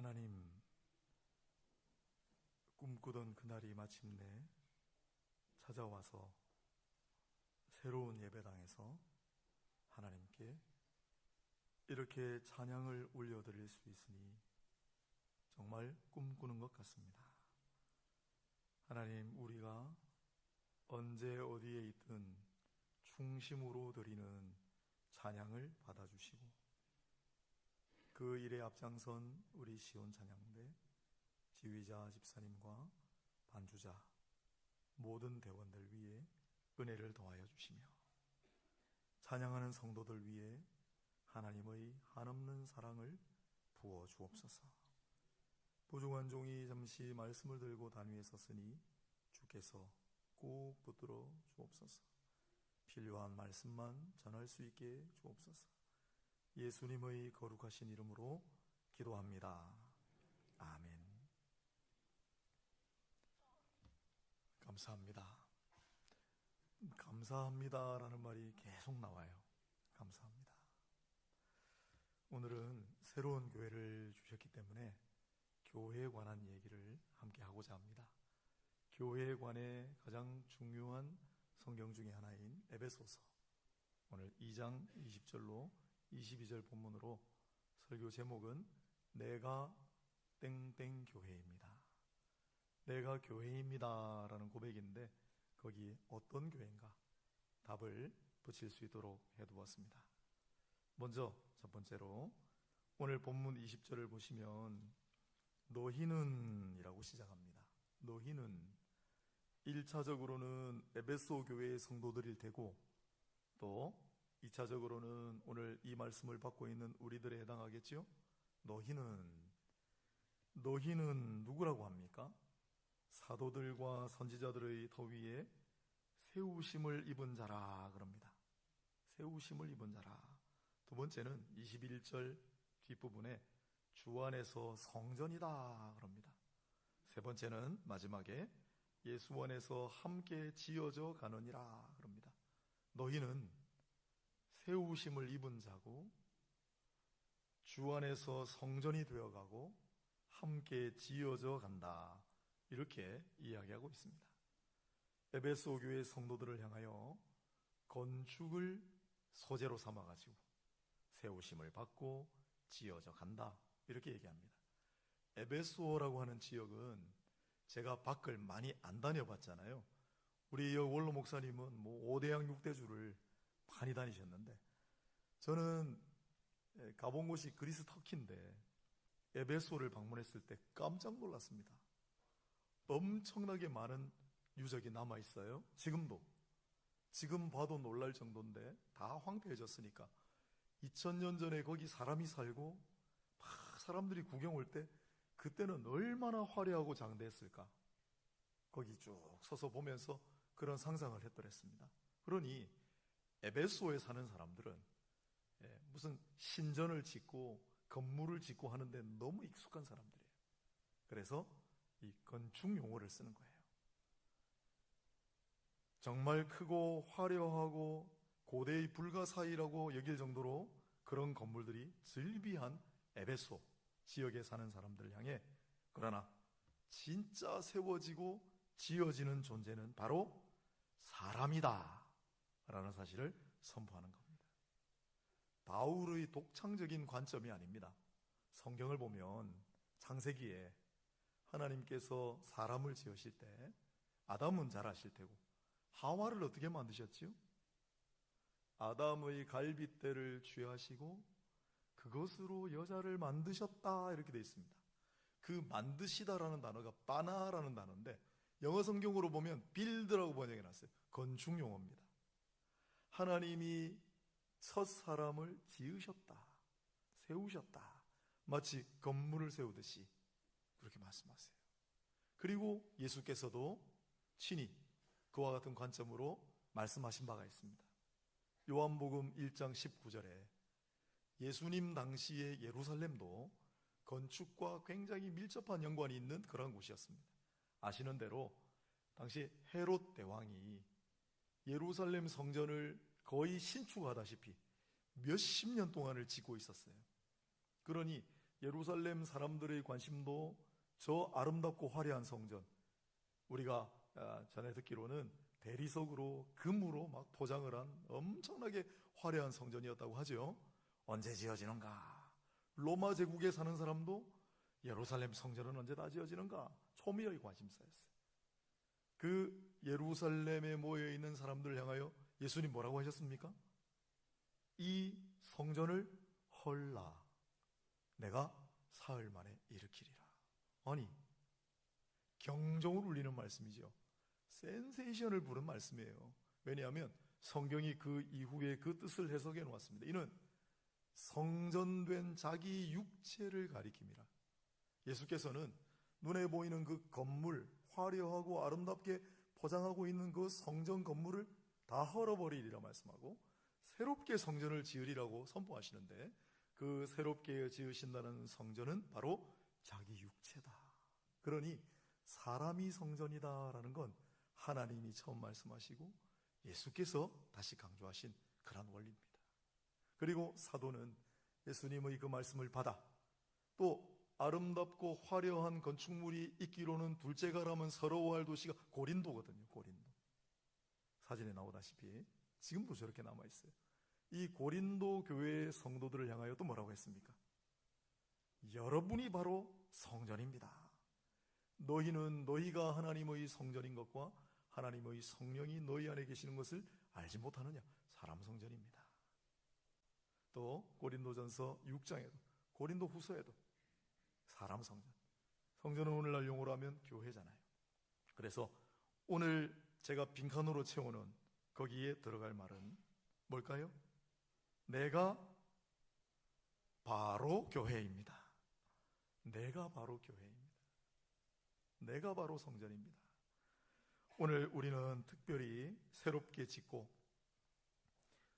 하나님, 꿈꾸던 그날이 마침내 찾아와서 새로운 예배당에서 하나님께 이렇게 찬양을 올려드릴 수 있으니 정말 꿈꾸는 것 같습니다. 하나님, 우리가 언제 어디에 있든 중심으로 드리는 찬양을 받아주시고 그 일에 앞장선 우리 시온 찬양대 지휘자 집사님과 반주자 모든 대원들 위에 은혜를 더하여 주시며 찬양하는 성도들 위에 하나님의 한없는 사랑을 부어 주옵소서. 부족한 종이 잠시 말씀을 들고 단위에 섰으니 주께서 꼭 붙들어 주옵소서. 필요한 말씀만 전할 수 있게 주옵소서. 예수님의 거룩하신 이름으로 기도합니다. 아멘. 감사합니다. 감사합니다라는 말이 계속 나와요. 감사합니다. 오늘은 새로운 교회를 주셨기 때문에 교회에 관한 얘기를 함께 하고자 합니다. 교회에 관해 가장 중요한 성경 중에 하나인 에베소서, 오늘 2장 20절로 22절 본문으로 설교 제목은 내가 땡땡 교회입니다. 내가 교회입니다 라는 고백인데 거기 어떤 교회인가 답을 붙일 수 있도록 해두었습니다. 먼저 첫 번째로 오늘 본문 20절을 보시면 너희는 이라고 시작합니다. 너희는 1차적으로는 에베소 교회의 성도들일 테고 또 2차적으로는 오늘 이 말씀을 받고 있는 우리들에 해당하겠지요. 너희는 누구라고 합니까? 사도들과 선지자들의 터 위에 세우심을 입은 자라 그럽니다. 세우심을 입은 자라. 두 번째는 21절 뒷부분에 주 안에서 성전이다 그럽니다. 세 번째는 마지막에 예수 안에서 함께 지어져 가느니라 그럽니다. 너희는 세우심을 입은 자고 주 안에서 성전이 되어가고 함께 지어져 간다, 이렇게 이야기하고 있습니다. 에베소 교회 성도들을 향하여 건축을 소재로 삼아가지고 세우심을 받고 지어져 간다, 이렇게 얘기합니다. 에베소라고 하는 지역은 제가 밖을 많이 안 다녀봤잖아요. 우리 원로 목사님은 5대양 6대주를 많이 다니셨는데 저는 가본 곳이 그리스 터키인데 에베소를 방문했을 때 깜짝 놀랐습니다. 엄청나게 많은 유적이 남아있어요. 지금 봐도 놀랄 정도인데 다 황폐해졌으니까 2000년 전에 거기 사람이 살고 막 사람들이 구경 올 때 그때는 얼마나 화려하고 장대했을까. 거기 쭉 서서 보면서 그런 상상을 했더랬습니다. 그러니 에베소에 사는 사람들은 무슨 신전을 짓고 건물을 짓고 하는데 너무 익숙한 사람들이에요. 그래서 이 건축 용어를 쓰는 거예요. 정말 크고 화려하고 고대의 불가사의라고 여길 정도로 그런 건물들이 즐비한 에베소 지역에 사는 사람들을 향해 그러나 진짜 세워지고 지어지는 존재는 바로 사람이다 라는 사실을 선포하는 겁니다. 바울의 독창적인 관점이 아닙니다. 성경을 보면 창세기에 하나님께서 사람을 지으실 때 아담은 잘 아실 테고 하와를 어떻게 만드셨지요? 아담의 갈빗대를 취하시고 그것으로 여자를 만드셨다, 이렇게 되어 있습니다. 그 만드시다라는 단어가 바나라는 단어인데 영어 성경으로 보면 빌드라고 번역해놨어요. 건축 용어입니다. 하나님이 첫 사람을 지으셨다, 세우셨다, 마치 건물을 세우듯이 그렇게 말씀하세요. 그리고 예수께서도 친히 그와 같은 관점으로 말씀하신 바가 있습니다. 요한복음 1장 19절에 예수님 당시의 예루살렘도 건축과 굉장히 밀접한 연관이 있는 그런 곳이었습니다. 아시는 대로 당시 헤롯 대왕이 예루살렘 성전을 거의 신축하다시피 몇십 년 동안을 짓고 있었어요. 그러니 예루살렘 사람들의 관심도 저 아름답고 화려한 성전, 우리가 전에 듣기로는 대리석으로 금으로 막 포장을 한 엄청나게 화려한 성전이었다고 하죠. 언제 지어지는가? 로마 제국에 사는 사람도 예루살렘 성전은 언제 다 지어지는가? 초미의 관심사였어요. 그 예루살렘에 모여있는 사람들을 향하여 예수님 뭐라고 하셨습니까? 이 성전을 헐라, 내가 사흘 만에 일으키리라. 아니, 경종을 울리는 말씀이죠. 센세이션을 부른 말씀이에요. 왜냐하면 성경이 그 이후에 그 뜻을 해석해 놓았습니다. 이는 성전된 자기 육체를 가리킵니다. 예수께서는 눈에 보이는 그 건물, 화려하고 아름답게 포장하고 있는 그 성전 건물을 다 헐어버리리라 말씀하고 새롭게 성전을 지으리라고 선포하시는데, 그 새롭게 지으신다는 성전은 바로 자기 육체다. 그러니 사람이 성전이다라는 건 하나님이 처음 말씀하시고 예수께서 다시 강조하신 그런 원리입니다. 그리고 사도는 예수님의 그 말씀을 받아 또 아름답고 화려한 건축물이 있기로는 둘째가라면 서러워할 도시가 고린도거든요. 고린도. 사진에 나오다시피 지금도 저렇게 남아있어요. 이 고린도 교회의 성도들을 향하여 또 뭐라고 했습니까? 여러분이 바로 성전입니다. 너희는 너희가 하나님의 성전인 것과 하나님의 성령이 너희 안에 계시는 것을 알지 못하느냐? 사람 성전입니다. 또 고린도전서 6장에도 고린도 후서에도 사람 성전. 성전은 오늘날 용어로 하면 교회잖아요. 그래서 오늘 제가 빈칸으로 채우는 거기에 들어갈 말은 뭘까요? 내가 바로 교회입니다. 내가 바로 교회입니다. 내가 바로 성전입니다. 오늘 우리는 특별히 새롭게 짓고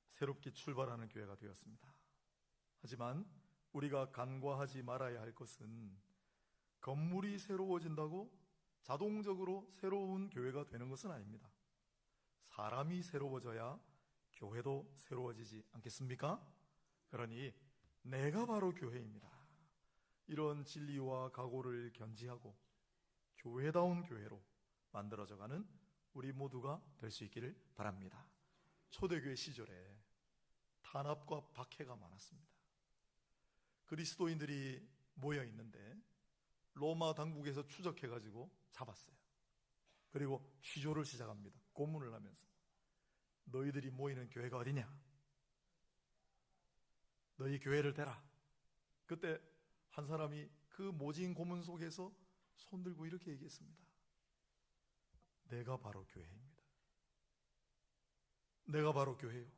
새롭게 출발하는 교회가 되었습니다. 하지만 우리가 간과하지 말아야 할 것은 건물이 새로워진다고 자동적으로 새로운 교회가 되는 것은 아닙니다. 사람이 새로워져야 교회도 새로워지지 않겠습니까? 그러니 내가 바로 교회입니다. 이런 진리와 각오를 견지하고 교회다운 교회로 만들어져가는 우리 모두가 될 수 있기를 바랍니다. 초대교회 시절에 탄압과 박해가 많았습니다. 그리스도인들이 모여 있는데 로마 당국에서 추적해가지고 잡았어요. 그리고 취조를 시작합니다. 고문을 하면서 너희들이 모이는 교회가 어디냐? 너희 교회를 대라. 그때 한 사람이 그 모진 고문 속에서 손들고 이렇게 얘기했습니다. 내가 바로 교회입니다. 내가 바로 교회요.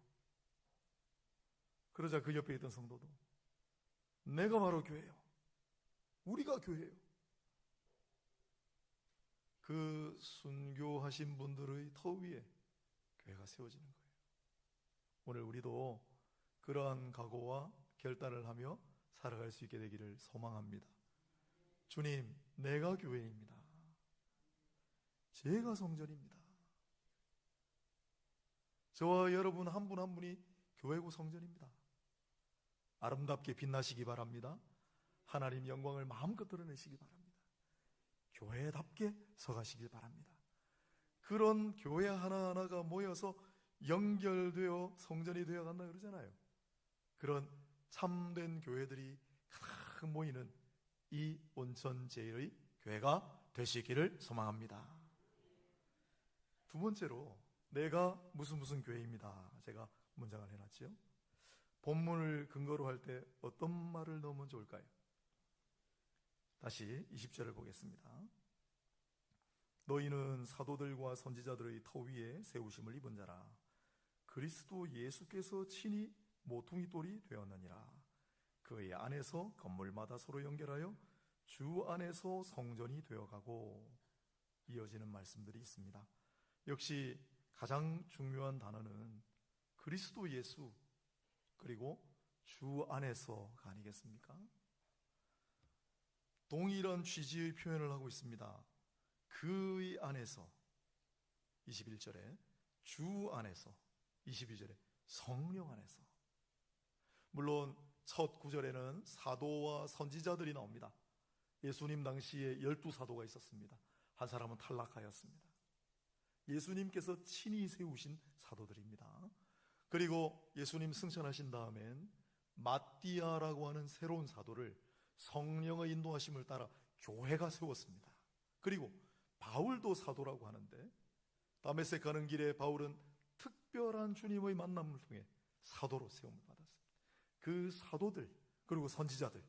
그러자 그 옆에 있던 성도도 내가 바로 교회요. 우리가 교회요. 그 순교하신 분들의 터 위에 교회가 세워지는 거예요. 오늘 우리도 그러한 각오와 결단을 하며 살아갈 수 있게 되기를 소망합니다. 주님, 내가 교회입니다. 제가 성전입니다. 저와 여러분 한 분 한 분이 교회고 성전입니다. 아름답게 빛나시기 바랍니다. 하나님 영광을 마음껏 드러내시기 바랍니다. 교회답게 서가시길 바랍니다. 그런 교회 하나하나가 모여서 연결되어 성전이 되어 간다 그러잖아요. 그런 참된 교회들이 가득 모이는 이 온천 제일의 교회가 될 수 있기를 소망합니다. 두 번째로 내가 무슨 교회입니다. 제가 문장을 해놨죠. 본문을 근거로 할 때 어떤 말을 넣으면 좋을까요? 다시 20절을 보겠습니다. 너희는 사도들과 선지자들의 터 위에 세우심을 입은 자라. 그리스도 예수께서 친히 모퉁이 돌이 되었느니라. 그의 안에서 건물마다 서로 연결하여 주 안에서 성전이 되어가고. 이어지는 말씀들이 있습니다. 역시 가장 중요한 단어는 그리스도 예수 그리고 주 안에서가 아니겠습니까? 동일한 취지의 표현을 하고 있습니다. 그의 안에서 21절에 주 안에서, 22절에 성령 안에서. 물론 첫 구절에는 사도와 선지자들이 나옵니다. 예수님 당시에 12사도가 있었습니다. 한 사람은 탈락하였습니다. 예수님께서 친히 세우신 사도들입니다. 그리고 예수님 승천하신 다음엔 마띠아라고 하는 새로운 사도를 성령의 인도하심을 따라 교회가 세웠습니다. 그리고 바울도 사도라고 하는데, 다메섹 가는 길에 바울은 특별한 주님의 만남을 통해 사도로 세움을 받았습니다. 그 사도들, 그리고 선지자들,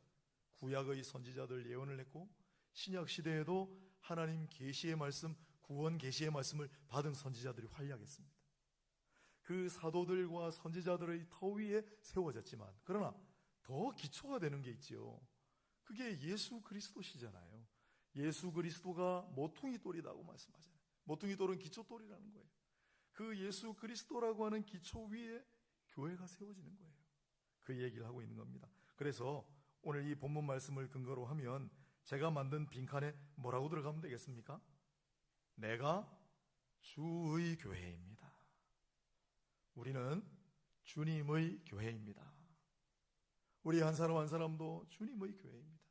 구약의 선지자들 예언을 했고, 신약 시대에도 하나님 계시의 말씀, 구원 계시의 말씀을 받은 선지자들이 활약했습니다. 그 사도들과 선지자들의 터 위에 세워졌지만, 그러나 더 기초가 되는 게 있지요. 그게 예수 그리스도시잖아요. 예수 그리스도가 모퉁이 돌이라고 말씀하잖아요. 모퉁이 돌은 기초 돌이라는 거예요. 그 예수 그리스도라고 하는 기초 위에 교회가 세워지는 거예요. 그 얘기를 하고 있는 겁니다. 그래서 오늘 이 본문 말씀을 근거로 하면 제가 만든 빈칸에 뭐라고 들어가면 되겠습니까? 내가 주의 교회입니다. 우리는 주님의 교회입니다. 우리 한 사람 한 사람도 주님의 교회입니다.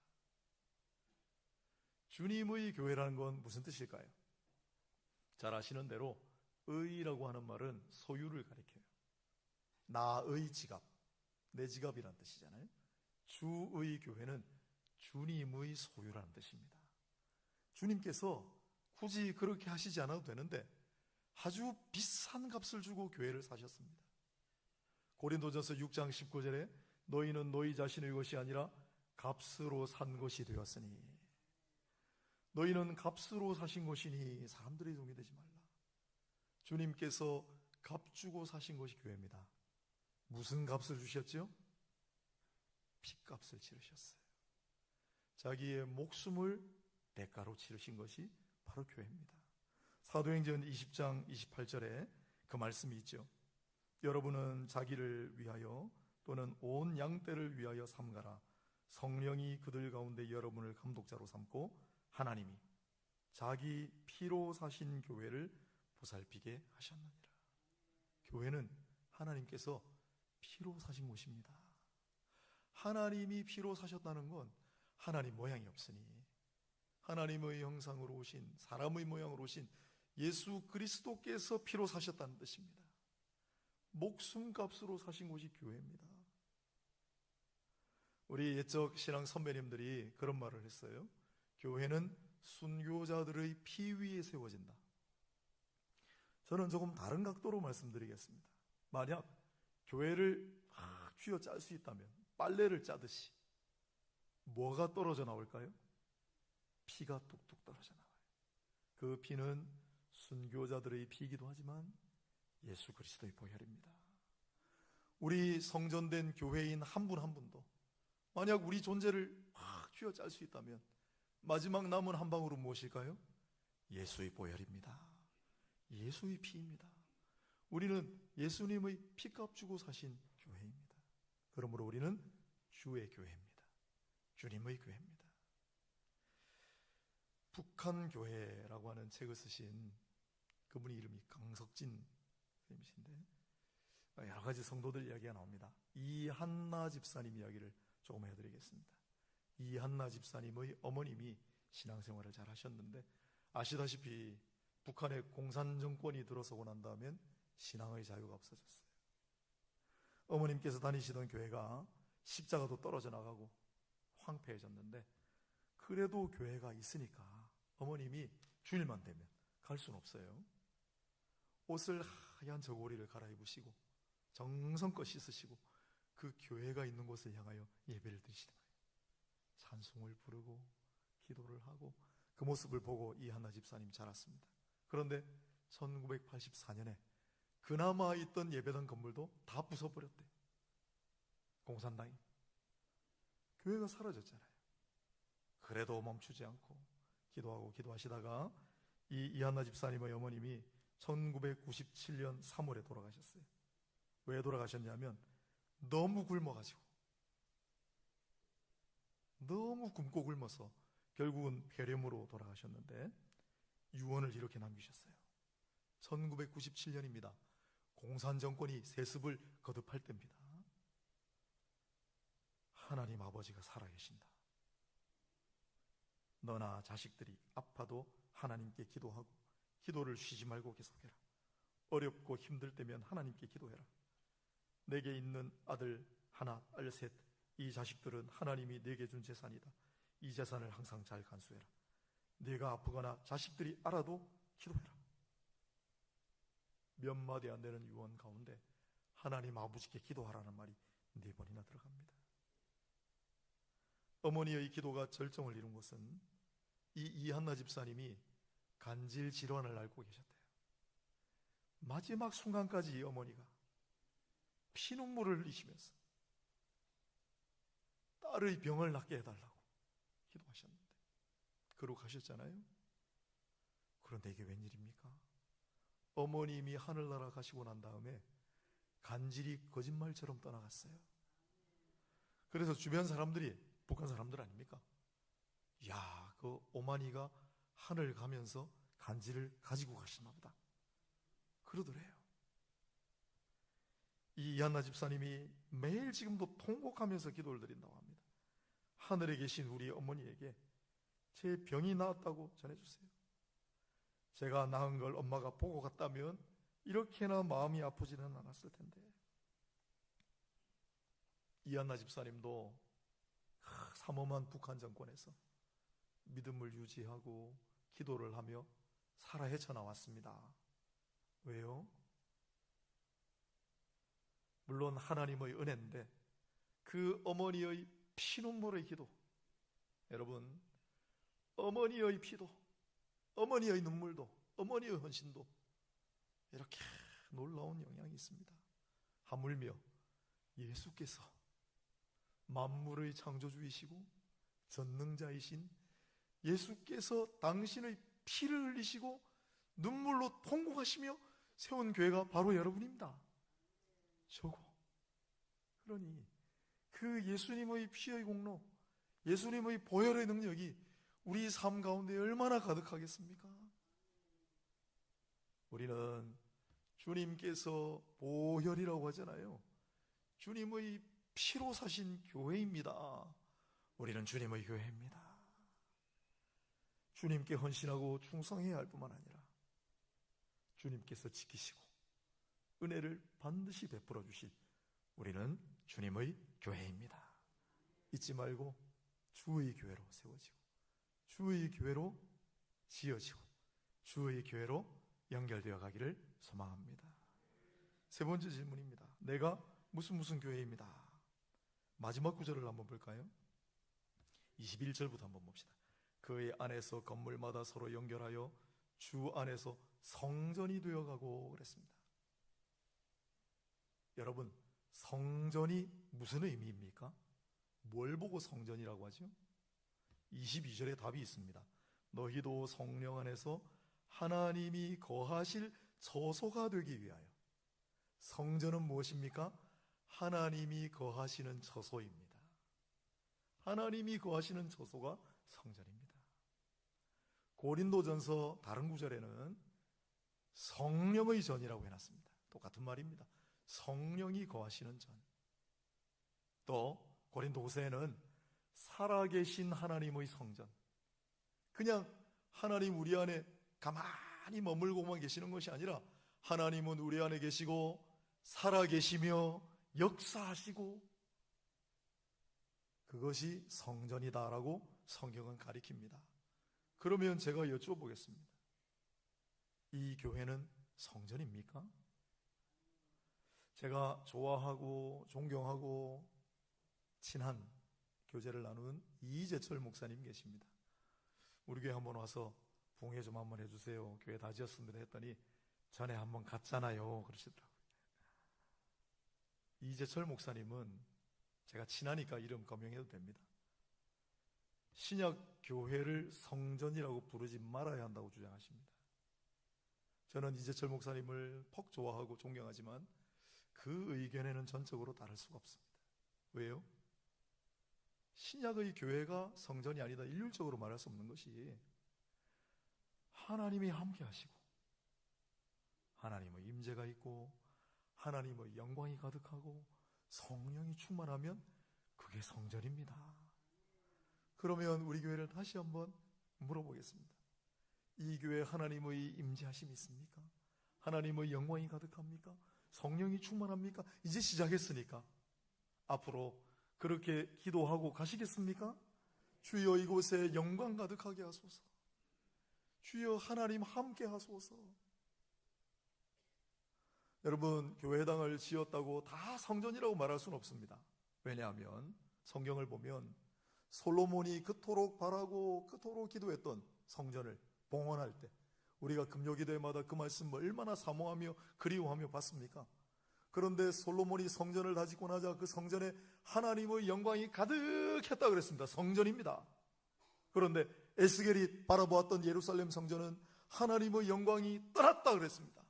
주님의 교회라는 건 무슨 뜻일까요? 잘 아시는 대로 의라고 하는 말은 소유를 가리켜요. 나의 지갑, 내 지갑이란 뜻이잖아요. 주의 교회는 주님의 소유라는 뜻입니다. 주님께서 굳이 그렇게 하시지 않아도 되는데 아주 비싼 값을 주고 교회를 사셨습니다. 고린도전서 6장 19절에 너희는 너희 자신의 것이 아니라 값으로 산 것이 되었으니, 너희는 값으로 사신 것이니 사람들의 종이 되지 말라. 주님께서 값 주고 사신 것이 교회입니다. 무슨 값을 주셨죠? 피값을 치르셨어요. 자기의 목숨을 대가로 치르신 것이 바로 교회입니다. 사도행전 20장 28절에 그 말씀이 있죠. 여러분은 자기를 위하여 또는 온 양떼를 위하여 삼가라. 성령이 그들 가운데 여러분을 감독자로 삼고 하나님이 자기 피로 사신 교회를 보살피게 하셨느니라. 교회는 하나님께서 피로 사신 곳입니다. 하나님이 피로 사셨다는 건 하나님 모양이 없으니 하나님의 형상으로 오신, 사람의 모양으로 오신 예수 그리스도께서 피로 사셨다는 뜻입니다. 목숨값으로 사신 곳이 교회입니다. 우리 옛적 신앙 선배님들이 그런 말을 했어요. 교회는 순교자들의 피 위에 세워진다. 저는 조금 다른 각도로 말씀드리겠습니다. 만약 교회를 막 쥐어 짤 수 있다면 빨래를 짜듯이 뭐가 떨어져 나올까요? 피가 뚝뚝 떨어져 나와요. 그 피는 순교자들의 피이기도 하지만 예수 그리스도의 보혈입니다. 우리 성전된 교회인 한 분 한 분도 만약 우리 존재를 확 쥐어 짤 수 있다면 마지막 남은 한 방울은 무엇일까요? 예수의 보혈입니다. 예수의 피입니다. 우리는 예수님의 피값 주고 사신 교회입니다. 그러므로 우리는 주의 교회입니다. 주님의 교회입니다. 북한교회라고 하는 책을 쓰신 그분의 이름이 강석진 선생님이신데 여러 가지 성도들 이야기가 나옵니다. 이한나 집사님 이야기를 조금 해드리겠습니다. 이한나 집사님의 어머님이 신앙생활을 잘 하셨는데 아시다시피 북한의 공산정권이 들어서고 난 다음엔 신앙의 자유가 없어졌어요. 어머님께서 다니시던 교회가 십자가도 떨어져 나가고 황폐해졌는데 그래도 교회가 있으니까 어머님이 주일만 되면 갈 수는 없어요. 옷을 하얀 저고리를 갈아입으시고 정성껏 씻으시고 그 교회가 있는 곳을 향하여 예배를 드리시는 거예요. 찬송을 부르고 기도를 하고 그 모습을 보고 이한나 집사님 자랐습니다. 그런데 1984년에 그나마 있던 예배당 건물도 다 부숴버렸대요. 공산당이. 교회가 사라졌잖아요. 그래도 멈추지 않고 기도하고 기도하시다가 이 이한나 집사님의 어머님이 1997년 3월에 돌아가셨어요. 왜 돌아가셨냐면 너무 굶어가지고 너무 굶고 굶어서 결국은 폐렴으로 돌아가셨는데 유언을 이렇게 남기셨어요. 1997년입니다. 공산정권이 세습을 거듭할 때입니다. 하나님 아버지가 살아계신다. 너나 자식들이 아파도 하나님께 기도하고 기도를 쉬지 말고 계속해라. 어렵고 힘들 때면 하나님께 기도해라. 내게 있는 아들 하나, 딸 셋, 이 자식들은 하나님이 내게 준 재산이다. 이 재산을 항상 잘 간수해라. 네가 아프거나 자식들이 알아도 기도해라. 몇 마디 안 되는 유언 가운데 하나님 아버지께 기도하라는 말이 4번이나 들어갑니다. 어머니의 기도가 절정을 이룬 것은 이 이한나 집사님이 간질 질환을 앓고 계셨대요. 마지막 순간까지 이 어머니가 피눈물을 흘리시면서 딸의 병을 낫게 해달라고 기도하셨는데 그러고 가셨잖아요. 그런데 이게 웬일입니까? 어머님이 하늘나라 가시고 난 다음에 간질이 거짓말처럼 떠나갔어요. 그래서 주변 사람들이, 북한 사람들 아닙니까? 야, 그 오마니가 하늘 가면서 간질을 가지고 가시나 보다 그러더래요. 이 이한나 집사님이 매일 지금도 통곡하면서 기도를 드린다고 합니다. 하늘에 계신 우리 어머니에게 제 병이 나았다고 전해주세요. 제가 나은 걸 엄마가 보고 갔다면 이렇게나 마음이 아프지는 않았을 텐데. 이한나 집사님도 삼엄한 북한 정권에서 믿음을 유지하고 기도를 하며 살아 헤쳐나왔습니다. 왜요? 물론 하나님의 은혜인데 그 어머니의 피눈물의 기도, 여러분, 어머니의 피도, 어머니의 눈물도, 어머니의 헌신도 이렇게 놀라운 영향이 있습니다. 하물며 예수께서 만물의 창조주이시고 전능자이신 예수께서 당신의 피를 흘리시고 눈물로 통곡하시며 세운 교회가 바로 여러분입니다. 저고. 그러니 그 예수님의 피의 공로, 예수님의 보혈의 능력이 우리 삶 가운데 얼마나 가득하겠습니까? 우리는 주님께서 보혈이라고 하잖아요. 주님의 피로 사신 교회입니다. 우리는 주님의 교회입니다. 주님께 헌신하고 충성해야 할 뿐만 아니라 주님께서 지키시고 은혜를 반드시 베풀어 주실 우리는 주님의 교회입니다. 잊지 말고 주의 교회로 세워지고 주의 교회로 지어지고 주의 교회로 연결되어 가기를 소망합니다. 세 번째 질문입니다. 내가 무슨 교회입니다. 마지막 구절을 한번 볼까요? 21절부터 한번 봅시다. 그의 안에서 건물마다 서로 연결하여 주 안에서 성전이 되어가고 그랬습니다. 여러분, 성전이 무슨 의미입니까? 뭘 보고 성전이라고 하죠? 22절에 답이 있습니다. 너희도 성령 안에서 하나님이 거하실 처소가 되기 위하여. 성전은 무엇입니까? 하나님이 거하시는 처소입니다. 하나님이 거하시는 처소가 성전입니다. 고린도전서 다른 구절에는 성령의 전이라고 해놨습니다. 똑같은 말입니다. 성령이 거하시는 전. 또 고린도후서에는 살아계신 하나님의 성전. 그냥 하나님 우리 안에 가만히 머물고만 계시는 것이 아니라 하나님은 우리 안에 계시고 살아계시며 역사하시고 그것이 성전이다라고 성경은 가리킵니다. 그러면 제가 여쭤보겠습니다. 이 교회는 성전입니까? 제가 좋아하고 존경하고 친한 교제를 나눈 이재철 목사님 계십니다. 우리 교회 한번 와서 붕회 좀 한번 해주세요. 교회 다 지었습니다 했더니 전에 한번 갔잖아요 그러시더라고요. 이재철 목사님은 제가 친하니까 이름 거명해도 됩니다. 신약 교회를 성전이라고 부르지 말아야 한다고 주장하십니다. 저는 이재철 목사님을 퍽 좋아하고 존경하지만 그 의견에는 전적으로 다를 수가 없습니다. 왜요? 신약의 교회가 성전이 아니다 일률적으로 말할 수 없는 것이 하나님이 함께 하시고 하나님의 임재가 있고 하나님의 영광이 가득하고 성령이 충만하면 그게 성전입니다. 그러면 우리 교회를 다시 한번 물어보겠습니다. 이 교회에 하나님의 임재하심이 있습니까? 하나님의 영광이 가득합니까? 성령이 충만합니까? 이제 시작했으니까 앞으로 그렇게 기도하고 가시겠습니까? 주여 이곳에 영광 가득하게 하소서. 주여 하나님 함께 하소서. 여러분, 교회당을 지었다고 다 성전이라고 말할 수는 없습니다. 왜냐하면 성경을 보면 솔로몬이 그토록 바라고 그토록 기도했던 성전을 봉헌할 때 우리가 금요기도회마다 그 말씀을 얼마나 사모하며 그리워하며 봤습니까? 그런데 솔로몬이 성전을 다짓고 나자 그 성전에 하나님의 영광이 가득했다 그랬습니다. 성전입니다. 그런데 에스겔이 바라보았던 예루살렘 성전은 하나님의 영광이 떠났다 그랬습니다.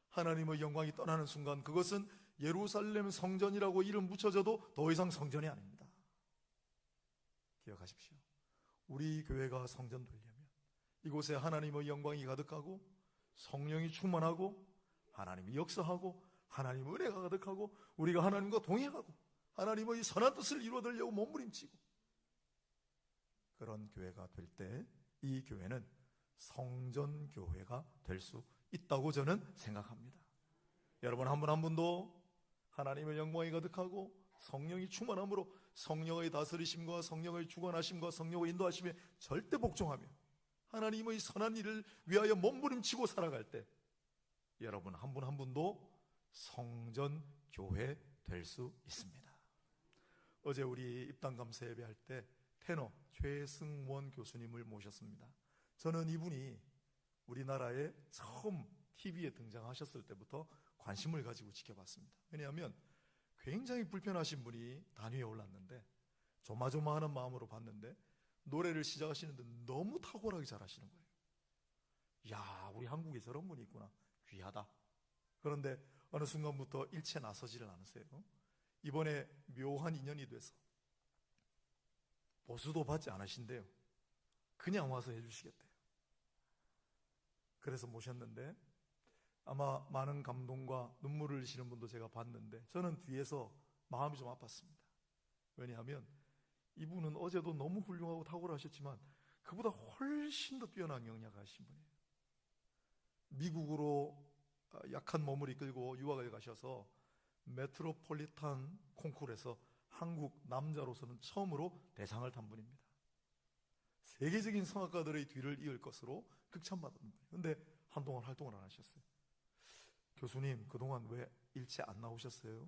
하나님의 영광이 떠나는 순간 그것은 예루살렘 성전이라고 이름 붙여져도 더 이상 성전이 아닙니다. 기억하십시오. 우리 교회가 성전 되려면 이곳에 하나님의 영광이 가득하고 성령이 충만하고 하나님이 역사하고 하나님의 은혜가 가득하고 우리가 하나님과 동행하고 하나님의 선한 뜻을 이루어내려고 몸부림치고 그런 교회가 될 때 이 교회는 성전교회가 될 수 있다고 저는 생각합니다. 여러분 한 분 한 분도 하나님의 영광이 가득하고 성령이 충만함으로 성령의 다스리심과 성령의 주관하심과 성령의 인도하심에 절대 복종하며 하나님의 선한 일을 위하여 몸부림치고 살아갈 때 여러분 한 분 한 분도 성전교회 될 수 있습니다. 어제 우리 입당 감사 예배할 때 테너 최승원 교수님을 모셨습니다. 저는 이분이 우리나라에 처음 TV에 등장하셨을 때부터 관심을 가지고 지켜봤습니다. 왜냐하면 굉장히 불편하신 분이 단위에 올랐는데 조마조마하는 마음으로 봤는데 노래를 시작하시는데 너무 탁월하게 잘하시는 거예요. 야, 우리 한국에 저런 분이 있구나. 귀하다. 그런데 어느 순간부터 일체 나서지를 않으세요. 이번에 묘한 인연이 돼서 보수도 받지 않으신대요. 그냥 와서 해주시겠대요. 그래서 모셨는데 아마 많은 감동과 눈물을 흘리시는 분도 제가 봤는데 저는 뒤에서 마음이 좀 아팠습니다. 왜냐하면 이분은 어제도 너무 훌륭하고 탁월하셨지만 그보다 훨씬 더 뛰어난 영역하신 분이에요. 미국으로 약한 몸을 이끌고 유학을 가셔서 메트로폴리탄 콩쿠르에서 한국 남자로서는 처음으로 대상을 탄 분입니다. 세계적인 성악가들의 뒤를 이을 것으로 극찬받은 분이에요. 그런데 한동안 활동을 안 하셨어요. 교수님, 그동안 왜 일체 안 나오셨어요?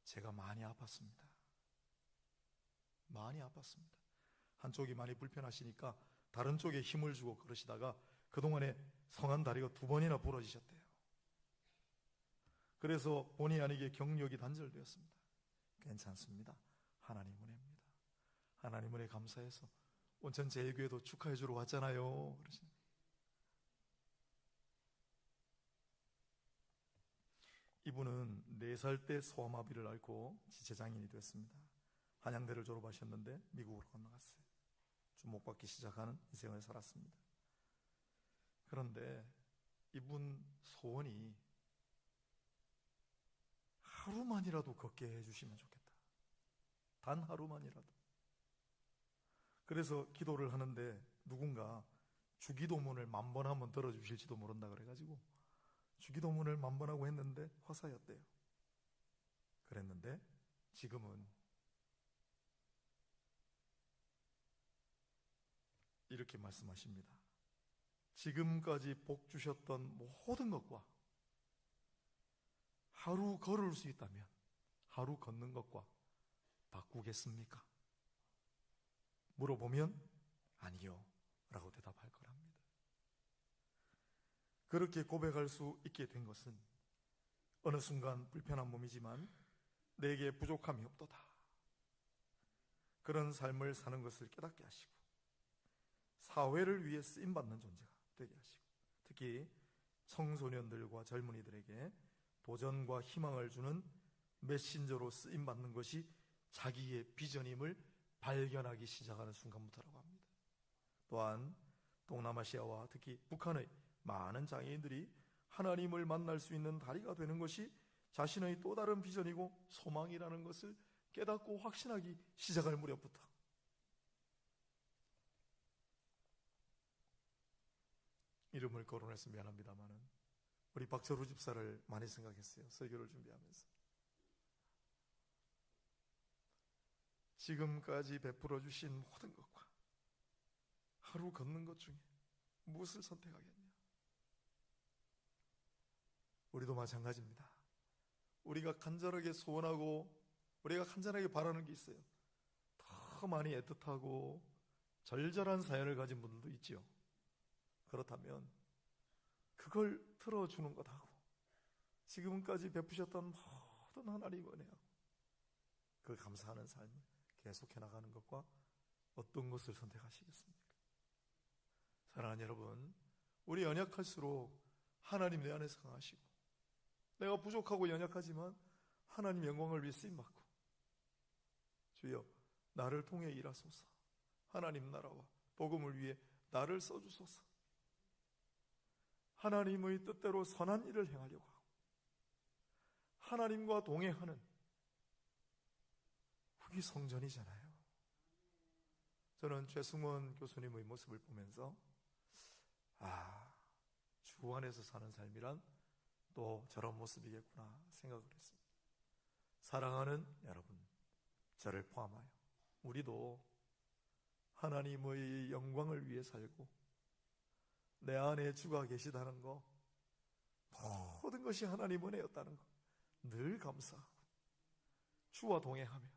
제가 많이 아팠습니다. 많이 아팠습니다. 한쪽이 많이 불편하시니까 다른 쪽에 힘을 주고 그러시다가 그동안에 성한 다리가 2번이나 부러지셨대요. 그래서 본의 아니게 경력이 단절되었습니다. 괜찮습니다. 하나님 은혜입니다. 하나님 은혜 감사해서 온천 제일교회도 축하해 주러 왔잖아요. 그러시는. 이분은 4살 때 소아마비를 앓고 지체장애인이 됐습니다. 한양대를 졸업하셨는데 미국으로 건너갔어요. 주목받기 시작하는 인생을 살았습니다. 그런데 이분 소원이 하루만이라도 걷게 해주시면 좋겠다. 단 하루만이라도. 그래서 기도를 하는데 누군가 주기도문을 10,000번 한번 들어주실지도 모른다 그래가지고 주기도문을 10,000번 하고 했는데 화사였대요. 그랬는데 지금은 이렇게 말씀하십니다. 지금까지 복 주셨던 모든 것과 하루 걸을 수 있다면 하루 걷는 것과 바꾸겠습니까? 물어보면 아니요 라고 대답할 거랍니다. 그렇게 고백할 수 있게 된 것은 어느 순간 불편한 몸이지만 내게 부족함이 없도다. 그런 삶을 사는 것을 깨닫게 하시고 사회를 위해 쓰임받는 존재가 되게 하시고 특히 청소년들과 젊은이들에게 도전과 희망을 주는 메신저로 쓰임받는 것이 자기의 비전임을 발견하기 시작하는 순간부터라고 합니다. 또한 동남아시아와 특히 북한의 많은 장애인들이 하나님을 만날 수 있는 다리가 되는 것이 자신의 또 다른 비전이고 소망이라는 것을 깨닫고 확신하기 시작할 무렵부터 이름을 거론해서 미안합니다마는 우리 박철우 집사를 많이 생각했어요. 설교를 준비하면서. 지금까지 베풀어 주신 모든 것과 하루 걷는 것 중에 무엇을 선택하겠냐? 우리도 마찬가지입니다. 우리가 간절하게 소원하고 우리가 간절하게 바라는 게 있어요. 더 많이 애틋하고 절절한 사연을 가진 분도 있지요. 그렇다면 그걸 들어주는 것하고 지금까지 베푸셨던 모든 하나님의 은혜하고 그 감사하는 삶을 계속해 나가는 것과 어떤 것을 선택하시겠습니까? 사랑하는 여러분, 우리 연약할수록 하나님 내 안에서 강하시고 내가 부족하고 연약하지만 하나님 영광을 위해 쓰임받고 주여 나를 통해 일하소서. 하나님 나라와 복음을 위해 나를 써주소서. 하나님의 뜻대로 선한 일을 행하려고 하고 하나님과 동행하는 그게 성전이잖아요. 저는 최승원 교수님의 모습을 보면서 주 안에서 사는 삶이란 또 저런 모습이겠구나 생각을 했습니다. 사랑하는 여러분, 저를 포함하여 우리도 하나님의 영광을 위해 살고 내 안에 주가 계시다는 거, 모든 것이 하나님 은혜였다는 거 늘 감사하고 주와 동행하며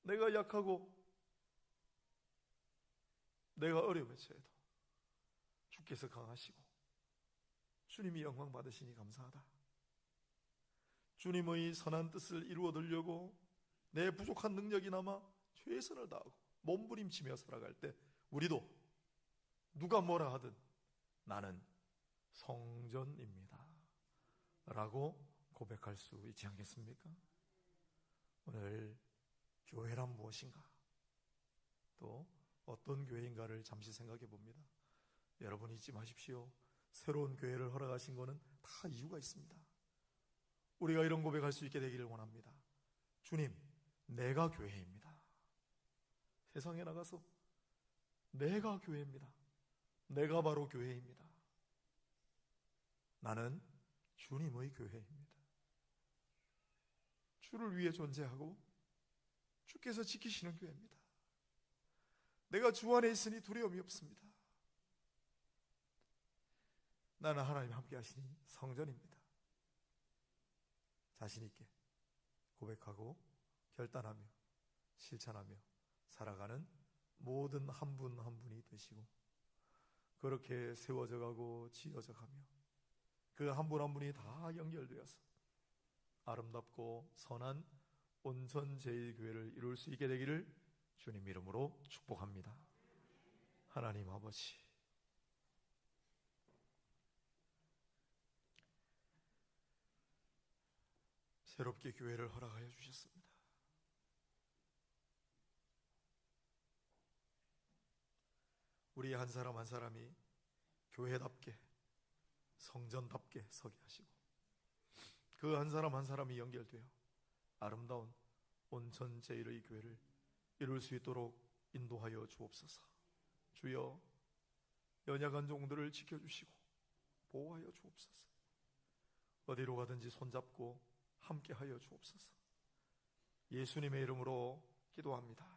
내가 약하고 내가 어려움에 처해도 주께서 강하시고 주님이 영광 받으시니 감사하다. 주님의 선한 뜻을 이루어드리려고 내 부족한 능력이나마 최선을 다하고 몸부림치며 살아갈 때 우리도 누가 뭐라 하든 나는 성전입니다 라고 고백할 수 있지 않겠습니까? 오늘 교회란 무엇인가, 또 어떤 교회인가를 잠시 생각해 봅니다. 여러분 잊지 마십시오. 새로운 교회를 허락하신 것은 다 이유가 있습니다. 우리가 이런 고백할 수 있게 되기를 원합니다. 주님, 내가 교회입니다. 세상에 나가서 내가 교회입니다. 내가 바로 교회입니다. 나는 주님의 교회입니다. 주를 위해 존재하고 주께서 지키시는 교회입니다. 내가 주 안에 있으니 두려움이 없습니다. 나는 하나님 함께 하시니 성전입니다. 자신 있게 고백하고 결단하며 실천하며 살아가는 모든 한 분 한 분이 되시고 그렇게 세워져 가고 지어져 가며 그 한 분 한 분이 다 연결되어서 아름답고 선한 온전 제1교회를 이룰 수 있게 되기를 주님 이름으로 축복합니다. 하나님 아버지, 새롭게 교회를 허락하여 주셨습니다. 우리 한 사람 한 사람이 교회답게 성전답게 서게 하시고 그 한 사람 한 사람이 연결되어 아름다운 온전 제1의 교회를 이룰 수 있도록 인도하여 주옵소서. 주여, 연약한 종들을 지켜주시고 보호하여 주옵소서. 어디로 가든지 손잡고 함께하여 주옵소서. 예수님의 이름으로 기도합니다.